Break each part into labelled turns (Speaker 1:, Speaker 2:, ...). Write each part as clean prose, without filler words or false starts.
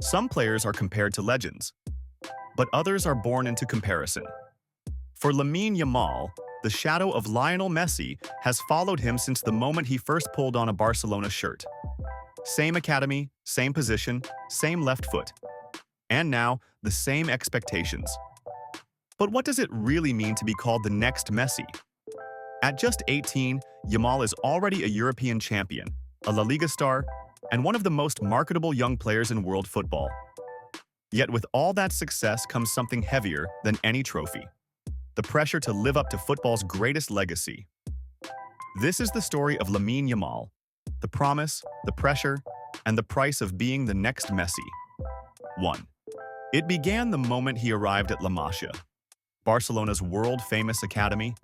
Speaker 1: Some players are compared to legends, but others are born into comparison. For Lamine Yamal, the shadow of Lionel Messi has followed him since the moment he first pulled on a Barcelona shirt. Same academy, same position, same left foot. And now, the same expectations. But what does it really mean to be called the next Messi? At just 18, Yamal is already a European champion, a La Liga star, and one of the most marketable young players in world football. Yet with all that success comes something heavier than any trophy: the pressure to live up to football's greatest legacy. This is the story of Lamine Yamal, the promise, the pressure, and the price of being the next Messi. 1. It began the moment he arrived at La Masia, Barcelona's world-famous academy.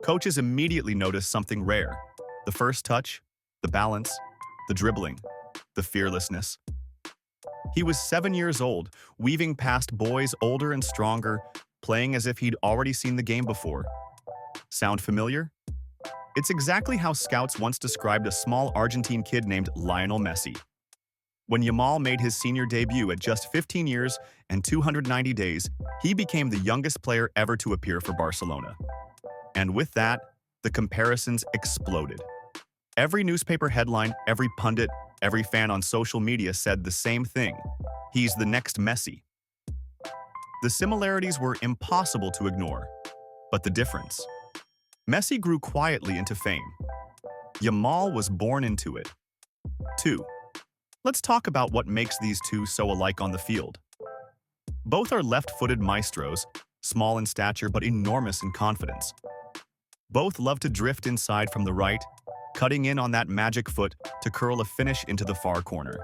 Speaker 1: Coaches immediately noticed something rare: the first touch, the balance, the dribbling, the fearlessness. He was 7 years old, weaving past boys older and stronger, playing as if he'd already seen the game before. Sound familiar? It's exactly how scouts once described a small Argentine kid named Lionel Messi. When Yamal made his senior debut at just 15 years and 290 days, he became the youngest player ever to appear for Barcelona. And with that, the comparisons exploded. Every newspaper headline, every pundit, every fan on social media said the same thing: he's the next Messi. The similarities were impossible to ignore. But the difference? Messi grew quietly into fame. Yamal was born into it. 2. Let's talk about what makes these two so alike on the field. Both are left-footed maestros, small in stature but enormous in confidence. Both love to drift inside from the right, cutting in on that magic foot to curl a finish into the far corner.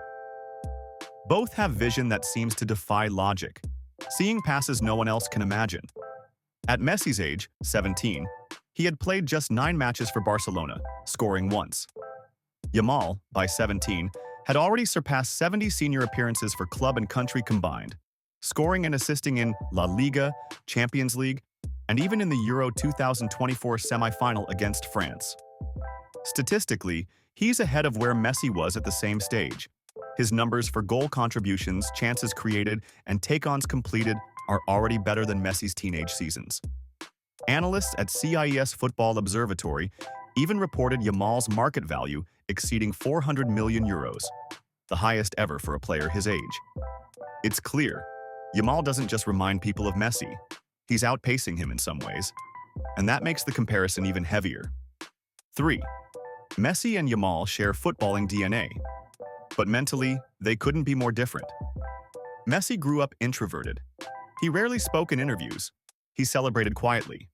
Speaker 1: Both have vision that seems to defy logic, seeing passes no one else can imagine. At Messi's age, 17, he had played just 9 matches for Barcelona, scoring once. Yamal, by 17, had already surpassed 70 senior appearances for club and country combined, scoring and assisting in La Liga, Champions League, and even in the Euro 2024 semi-final against France. Statistically, he's ahead of where Messi was at the same stage. His numbers for goal contributions, chances created, and take-ons completed are already better than Messi's teenage seasons. Analysts at CIES Football Observatory even reported Yamal's market value exceeding 400 million euros, the highest ever for a player his age. It's clear, Yamal doesn't just remind people of Messi, he's outpacing him in some ways, and that makes the comparison even heavier. 3. Messi and Yamal share footballing DNA, but mentally, they couldn't be more different. Messi grew up introverted. He rarely spoke in interviews. He celebrated quietly.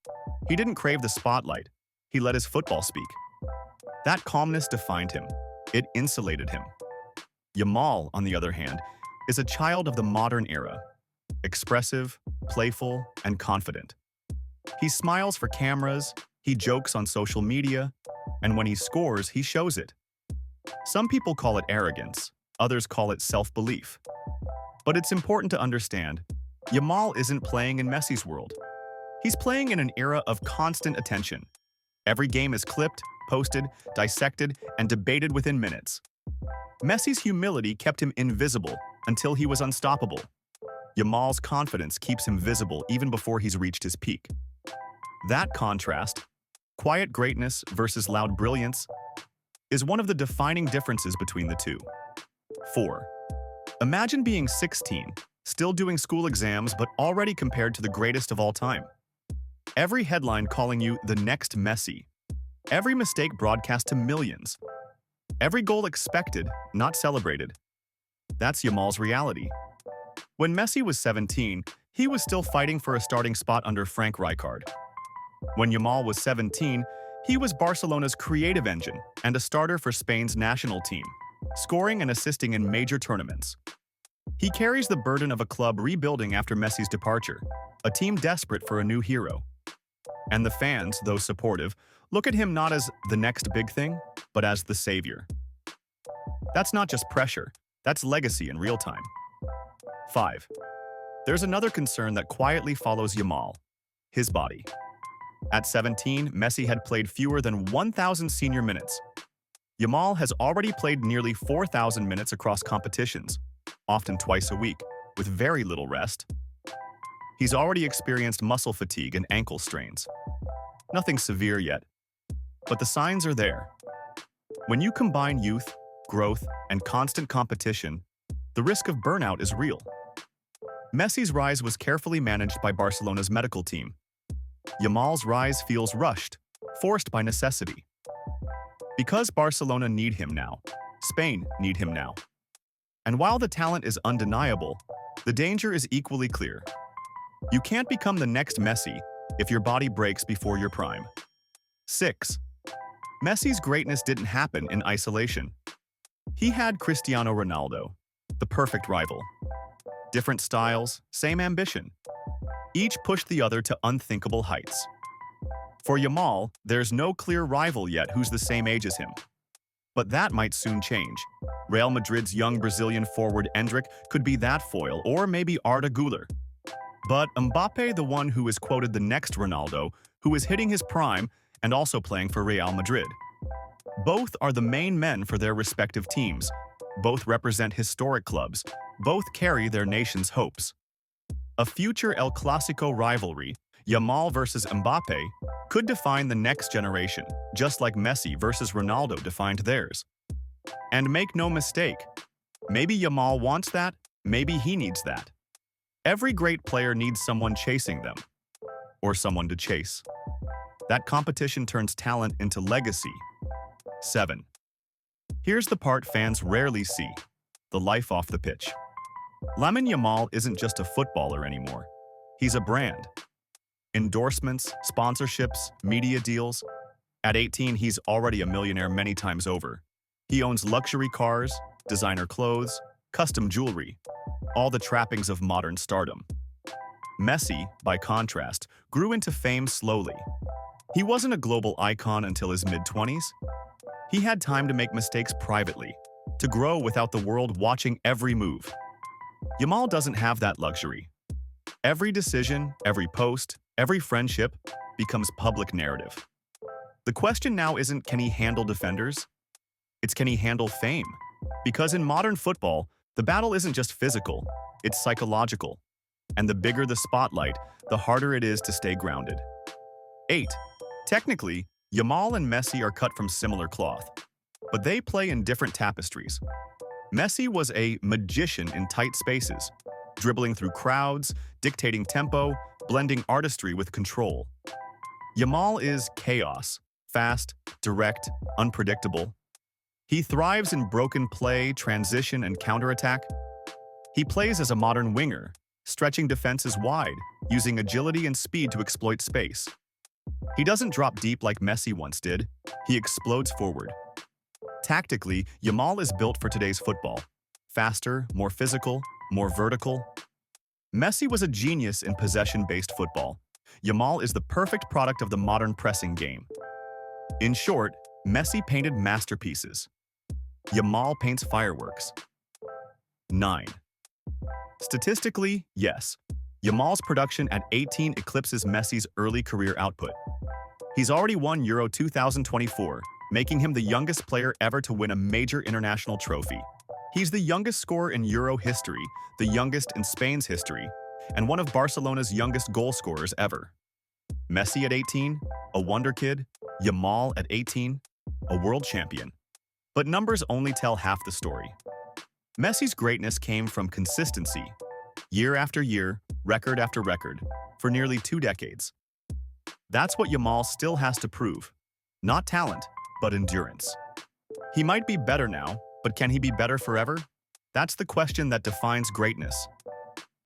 Speaker 1: He didn't crave the spotlight. He let his football speak. That calmness defined him. It insulated him. Yamal, on the other hand, is a child of the modern era, expressive, playful, and confident. He smiles for cameras, he jokes on social media, and when he scores, he shows it. Some people call it arrogance, others call it self-belief. But it's important to understand, Yamal isn't playing in Messi's world. He's playing in an era of constant attention. Every game is clipped, posted, dissected, and debated within minutes. Messi's humility kept him invisible until he was unstoppable. Yamal's confidence keeps him visible even before he's reached his peak. That contrast, quiet greatness versus loud brilliance, is one of the defining differences between the two. 4. Imagine being 16, still doing school exams but already compared to the greatest of all time. Every headline calling you the next Messi. Every mistake broadcast to millions. Every goal expected, not celebrated. That's Yamal's reality. When Messi was 17, he was still fighting for a starting spot under Frank Rijkaard. When Yamal was 17, he was Barcelona's creative engine and a starter for Spain's national team, scoring and assisting in major tournaments. He carries the burden of a club rebuilding after Messi's departure, a team desperate for a new hero. And the fans, though supportive, look at him not as the next big thing, but as the savior. That's not just pressure, that's legacy in real time. 5. There's another concern that quietly follows Yamal: his body. At 17, Messi had played fewer than 1,000 senior minutes. Yamal has already played nearly 4,000 minutes across competitions. often twice a week, with very little rest. He's already experienced muscle fatigue and ankle strains. Nothing severe yet, but the signs are there. When you combine youth, growth, and constant competition, the risk of burnout is real. Messi's rise was carefully managed by Barcelona's medical team. Yamal's rise feels rushed, forced by necessity. Because Barcelona need him now, Spain need him now. And while the talent is undeniable, the danger is equally clear. You can't become the next Messi if your body breaks before your prime. 6. Messi's greatness didn't happen in isolation. He had Cristiano Ronaldo, the perfect rival. Different styles, same ambition. Each pushed the other to unthinkable heights. For Yamal, there's no clear rival yet who's the same age as him. But that might soon change. Real Madrid's young Brazilian forward Endrick could be that foil, or maybe Arda Güler. But Mbappe, the one who is quoted the next Ronaldo, who is hitting his prime and also playing for Real Madrid. Both are the main men for their respective teams. Both represent historic clubs. Both carry their nation's hopes. A future El Clasico rivalry, Yamal versus Mbappe, could define the next generation, just like Messi versus Ronaldo defined theirs. And make no mistake, maybe Yamal wants that, maybe he needs that. Every great player needs someone chasing them, or someone to chase. That competition turns talent into legacy. 7. Here's the part fans rarely see, the life off the pitch. Lamine Yamal isn't just a footballer anymore. He's a brand. Endorsements, sponsorships, media deals. At 18, he's already a millionaire many times over. He owns luxury cars, designer clothes, custom jewelry, all the trappings of modern stardom. Messi, by contrast, grew into fame slowly. He wasn't a global icon until his mid-20s. He had time to make mistakes privately, to grow without the world watching every move. Yamal doesn't have that luxury. Every decision, every post, every friendship becomes public narrative. The question now isn't can he handle defenders? It's can he handle fame? Because in modern football, the battle isn't just physical, it's psychological. And the bigger the spotlight, the harder it is to stay grounded. 8. Technically, Yamal and Messi are cut from similar cloth, but they play in different tapestries. Messi was a magician in tight spaces, dribbling through crowds, dictating tempo, blending artistry with control. Yamal is chaos, fast, direct, unpredictable. He thrives in broken play, transition, and counterattack. He plays as a modern winger, stretching defenses wide, using agility and speed to exploit space. He doesn't drop deep like Messi once did. He explodes forward. Tactically, Yamal is built for today's football. Faster, more physical, more vertical. Messi was a genius in possession-based football. Yamal is the perfect product of the modern pressing game. In short, Messi painted masterpieces. Yamal paints fireworks. 9. Statistically, yes. Yamal's production at 18 eclipses Messi's early career output. He's already won Euro 2024, making him the youngest player ever to win a major international trophy. He's the youngest scorer in Euro history, the youngest in Spain's history, and one of Barcelona's youngest goal scorers ever. Messi at 18, a wonder kid. Yamal at 18, a world champion. But numbers only tell half the story. Messi's greatness came from consistency, year after year, record after record, for nearly 2 decades. That's what Yamal still has to prove. Not talent, but endurance. He might be better now, but can he be better forever? That's the question that defines greatness.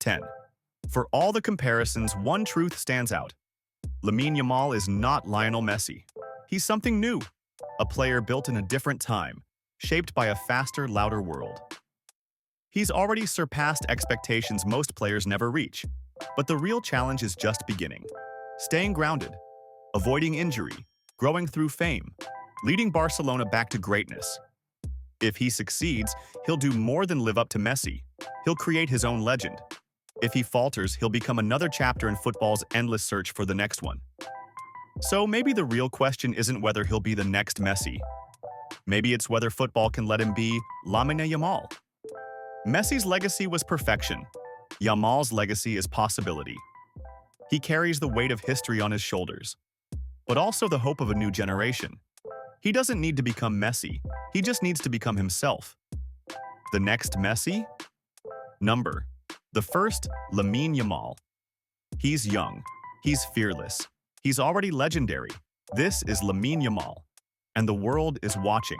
Speaker 1: 10. For all the comparisons, one truth stands out. Lamine Yamal is not Lionel Messi. He's something new, a player built in a different time, shaped by a faster, louder world. He's already surpassed expectations most players never reach, but the real challenge is just beginning. Staying grounded, avoiding injury, growing through fame, leading Barcelona back to greatness. If he succeeds, he'll do more than live up to Messi. He'll create his own legend. If he falters, he'll become another chapter in football's endless search for the next one. So maybe the real question isn't whether he'll be the next Messi. Maybe it's whether football can let him be Lamine Yamal. Messi's legacy was perfection. Yamal's legacy is possibility. He carries the weight of history on his shoulders, but also the hope of a new generation. He doesn't need to become Messi, he just needs to become himself. The next Messi? The first, Lamine Yamal. He's young, he's fearless, he's already legendary. This is Lamine Yamal, and the world is watching.